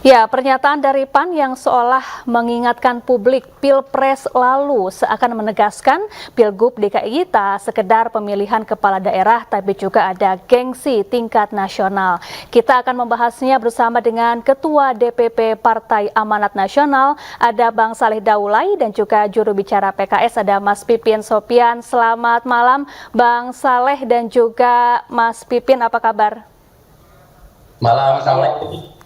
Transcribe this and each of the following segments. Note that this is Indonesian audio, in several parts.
Ya, pernyataan dari PAN yang seolah mengingatkan publik Pilpres lalu seakan menegaskan Pilgub DKI tak sekedar pemilihan kepala daerah tapi juga ada gengsi tingkat nasional. Kita akan membahasnya bersama dengan Ketua DPP Partai Amanat Nasional, ada Bang Saleh Daulay, dan juga juru bicara PKS ada Mas Pipin Sopian. Selamat malam Bang Saleh dan juga Mas Pipin, apa kabar? Malam, Assalamualaikum.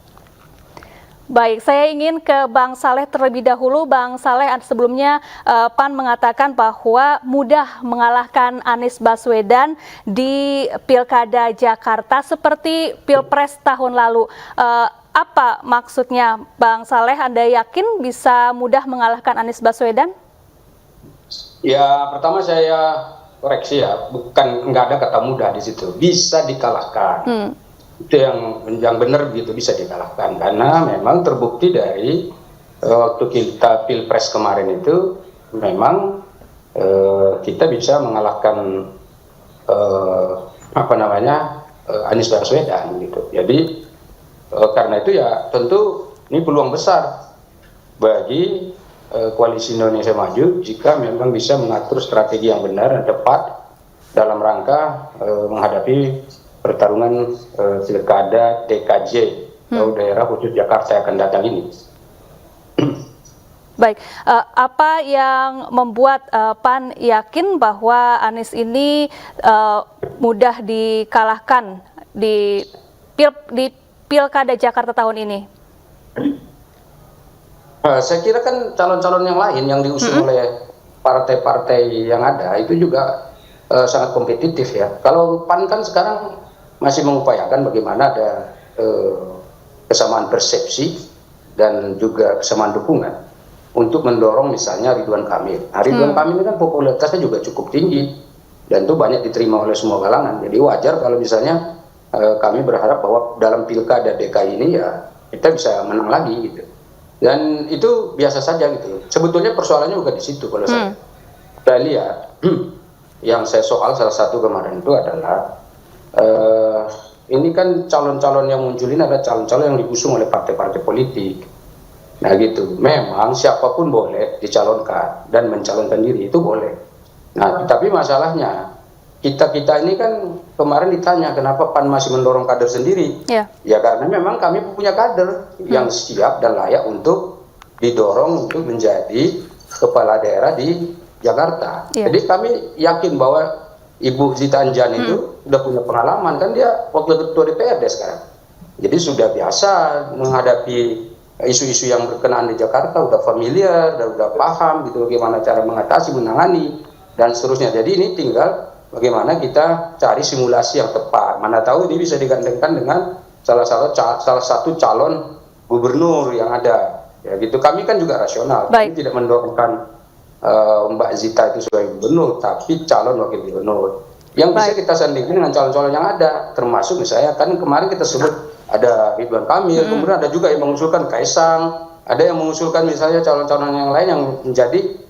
Baik, saya ingin ke Bang Saleh terlebih dahulu. Bang Saleh, sebelumnya PAN mengatakan bahwa mudah mengalahkan Anies Baswedan di Pilkada Jakarta seperti Pilpres tahun lalu. Apa maksudnya Bang Saleh? Anda yakin bisa mudah mengalahkan Anies Baswedan? Ya, pertama saya koreksi ya, bukan nggak ada kata mudah di situ. Bisa dikalahkan. Itu yang benar gitu, bisa dikalahkan karena memang terbukti dari waktu kita Pilpres kemarin itu memang kita bisa mengalahkan Anies Baswedan gitu. Jadi karena itu ya tentu ini peluang besar bagi Koalisi Indonesia Maju jika memang bisa mengatur strategi yang benar dan tepat dalam rangka menghadapi pertarungan pilkada DKJ atau daerah khusus Jakarta yang akan datang ini. Baik, apa yang membuat PAN yakin bahwa Anies ini mudah dikalahkan di Pilkada Jakarta tahun ini? Saya kira kan calon-calon yang lain yang diusung oleh partai-partai yang ada itu juga sangat kompetitif ya. Kalau PAN kan sekarang masih mengupayakan bagaimana ada kesamaan persepsi dan juga kesamaan dukungan untuk mendorong misalnya Ridwan Kamil. Nah, Ridwan Kamil ini kan popularitasnya juga cukup tinggi dan itu banyak diterima oleh semua kalangan. Jadi wajar kalau misalnya kami berharap bahwa dalam pilkada DKI ini ya kita bisa menang lagi gitu. Dan itu biasa saja gitu. Sebetulnya persoalannya bukan di situ kalau saya lihat. Yang saya soal salah satu kemarin itu adalah ini kan calon-calon yang muncul ini adalah calon-calon yang diusung oleh partai-partai politik. Nah gitu, memang siapapun boleh dicalonkan dan mencalonkan diri, itu boleh. Nah, tapi masalahnya kita ini kan kemarin ditanya kenapa PAN masih mendorong kader sendiri. Ya karena memang kami punya kader yang siap dan layak untuk didorong untuk menjadi kepala daerah di Jakarta. Jadi kami yakin bahwa Ibu Zita Anjani itu udah punya pengalaman, kan dia wakil ketua DPRD sekarang. Jadi sudah biasa menghadapi isu-isu yang berkenaan di Jakarta, udah familiar, dan udah paham gitu bagaimana cara mengatasi, menangani, dan seterusnya. Jadi ini tinggal bagaimana kita cari simulasi yang tepat. Mana tahu ini bisa digandengkan dengan salah satu calon gubernur yang ada. Ya gitu. Kami kan juga rasional, kami tidak mendorongkan Mbak Zita itu sebagai gubernur, tapi calon wakil gubernur yang bisa kita sandingkan dengan calon-calon yang ada, termasuk misalnya kan kemarin kita sebut ada Ridwan Kamil, kemudian ada juga yang mengusulkan Kaisang, ada yang mengusulkan misalnya calon-calon yang lain yang menjadi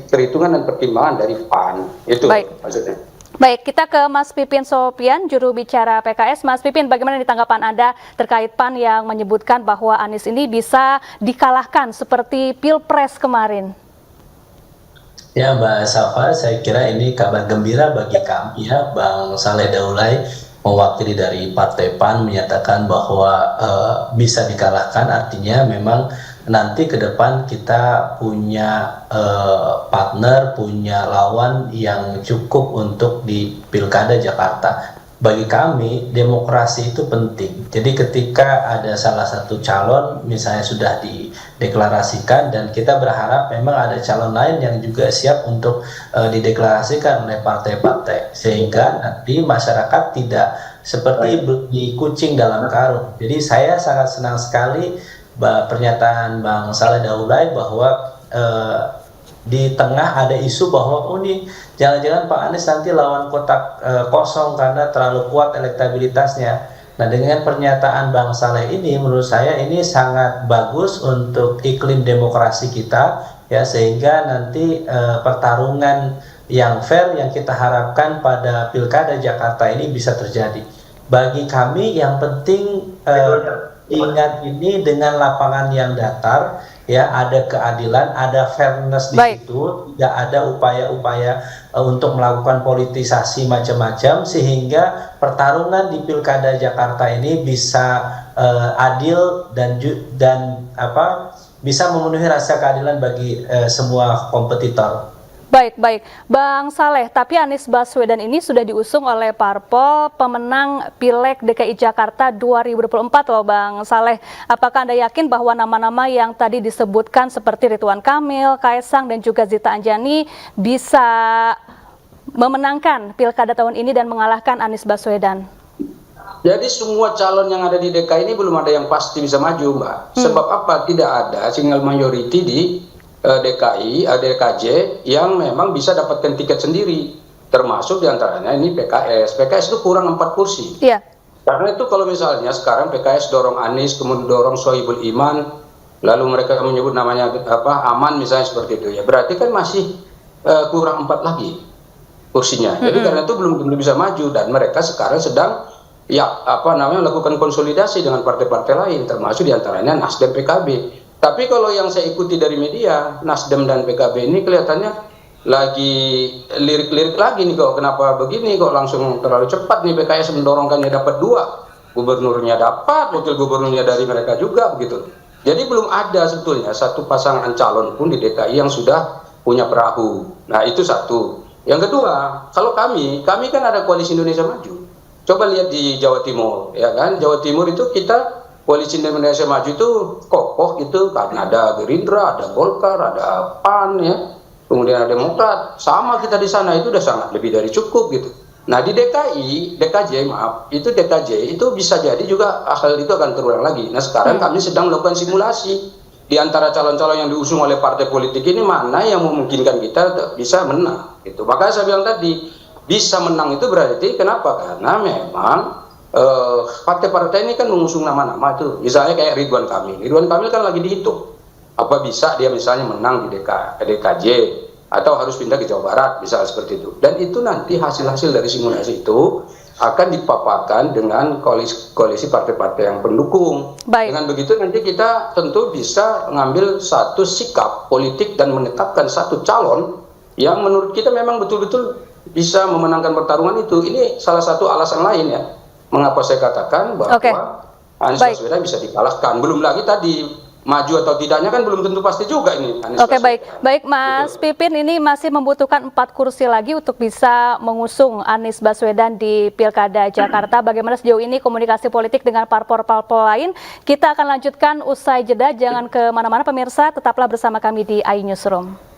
perhitungan dan pertimbangan dari PAN itu maksudnya. Baik, kita ke Mas Pipin Sopian, juru bicara PKS. Mas Pipin, bagaimana tanggapan Anda terkait PAN yang menyebutkan bahwa Anies ini bisa dikalahkan seperti Pilpres kemarin? Ya, Mbak Safa, saya kira ini kabar gembira bagi kami ya. Bang Saleh Daulay mewakili dari Partai PAN menyatakan bahwa bisa dikalahkan, artinya memang nanti ke depan kita punya partner, punya lawan yang cukup untuk di Pilkada Jakarta. Bagi kami, demokrasi itu penting. Jadi ketika ada salah satu calon misalnya sudah dideklarasikan dan kita berharap memang ada calon lain yang juga siap untuk dideklarasikan oleh partai-partai. Sehingga nanti masyarakat tidak seperti beli kucing dalam karung. Jadi saya sangat senang sekali pernyataan Bang Saleh Daulay bahwa di tengah ada isu bahwa ini jangan-jangan Pak Anies nanti lawan kotak kosong karena terlalu kuat elektabilitasnya. Nah, dengan pernyataan Bang Saleh ini menurut saya ini sangat bagus untuk iklim demokrasi kita ya, sehingga nanti pertarungan yang fair yang kita harapkan pada Pilkada Jakarta ini bisa terjadi. bagi kami yang penting ingat ini dengan lapangan yang datar, ya ada keadilan, ada fairness di Baik. situ, tidak ada upaya-upaya untuk melakukan politisasi macam-macam, sehingga pertarungan di Pilkada Jakarta ini bisa adil dan bisa memenuhi rasa keadilan bagi semua kompetitor. Baik, baik. Bang Saleh, tapi Anies Baswedan ini sudah diusung oleh parpol pemenang Pileg DKI Jakarta 2024 loh Bang Saleh. Apakah Anda yakin bahwa nama-nama yang tadi disebutkan seperti Ridwan Kamil, Kaesang, dan juga Zita Anjani bisa memenangkan Pilkada tahun ini dan mengalahkan Anies Baswedan? Jadi semua calon yang ada di DKI ini belum ada yang pasti bisa maju, Mbak. Sebab apa? Tidak ada single majority di DKI, DKJ yang memang bisa dapatkan tiket sendiri. Termasuk diantaranya ini PKS. PKS itu kurang 4 kursi. Iya. Karena itu kalau misalnya sekarang PKS dorong Anies, kemudian dorong Sohibul Iman, lalu mereka menyebut namanya Aman misalnya seperti itu, ya berarti kan masih kurang 4 lagi kursinya. Jadi karena itu belum bisa maju, dan mereka sekarang sedang lakukan konsolidasi dengan partai-partai lain, termasuk diantaranya Nasdem, PKB. Tapi kalau yang saya ikuti dari media, Nasdem dan PKB ini kelihatannya lagi lirik-lirik lagi nih, kok kenapa begini, kok langsung terlalu cepat nih PKS mendorongkannya, dapat 2 gubernurnya, dapat wakil gubernurnya dari mereka juga begitu. Jadi belum ada sebetulnya satu pasangan calon pun di DKI yang sudah punya perahu. Nah itu satu. Yang kedua, kalau kami kan ada Koalisi Indonesia Maju. Coba lihat di Jawa Timur, ya kan? Jawa Timur itu kita Koalisi Indonesia Maju itu kokoh gitu, karena ada Gerindra, ada Golkar, ada PAN, ya, kemudian ada Demokrat. Sama kita di sana itu udah sangat lebih dari cukup gitu. Nah di DKJ itu bisa jadi juga hal itu akan terulang lagi. Nah sekarang kami sedang melakukan simulasi di antara calon-calon yang diusung oleh partai politik ini, mana yang memungkinkan kita bisa menang. Gitu. Makanya saya bilang tadi, bisa menang itu berarti kenapa? Karena memang partai-partai ini kan mengusung nama-nama itu, misalnya kayak Ridwan Kamil. Ridwan Kamil kan lagi dihitung, apa bisa dia misalnya menang di DKJ atau harus pindah ke Jawa Barat, misalnya seperti itu. Dan itu nanti hasil-hasil dari simulasi itu akan dipaparkan dengan koalisi partai-partai yang pendukung. Baik. Dengan begitu nanti kita tentu bisa mengambil satu sikap politik dan menetapkan satu calon yang menurut kita memang betul-betul bisa memenangkan pertarungan itu. Ini salah satu alasan lain ya, mengapa saya katakan bahwa Anies Baswedan bisa dikalahkan. Belum lagi tadi maju atau tidaknya kan belum tentu pasti juga ini Anies Baswedan. Baik Mas Pipin, ini masih membutuhkan 4 kursi lagi untuk bisa mengusung Anies Baswedan di Pilkada Jakarta. Bagaimana sejauh ini komunikasi politik dengan parpol-parpol lain? Kita akan lanjutkan usai jeda. Jangan kemana-mana pemirsa, tetaplah bersama kami di iNewsroom.